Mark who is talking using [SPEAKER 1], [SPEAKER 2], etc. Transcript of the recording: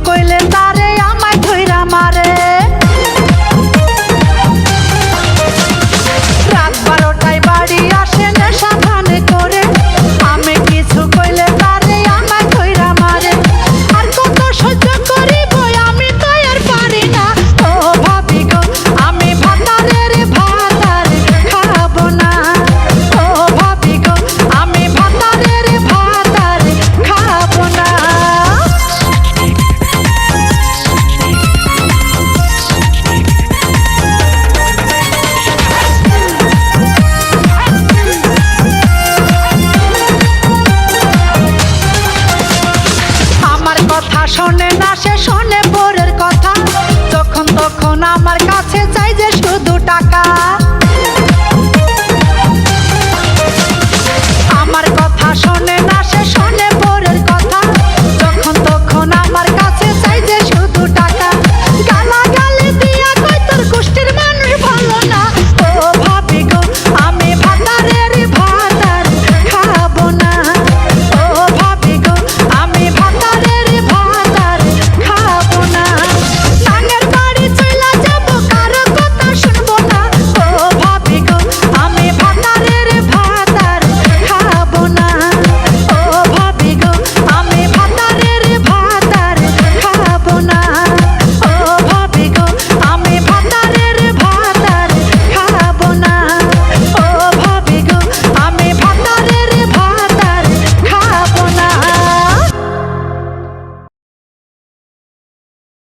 [SPEAKER 1] কইলে তারে আমায় ধইরা মারে। রাত 12টায় বাড়ি আসে নেশা ভান করে, আমি কিছু কইলে তারে আমায় ধইরা মারে। আর কত সহ্য করিব আমি তো আর পারি না। ও ভাবি গো আমি ভাতারের ভাতার খাবো না। ও ভাবি গো আমি ভাতারের ভাতার খাবো না। আমার কথা শোনে না, সে শোনে পরের কথা।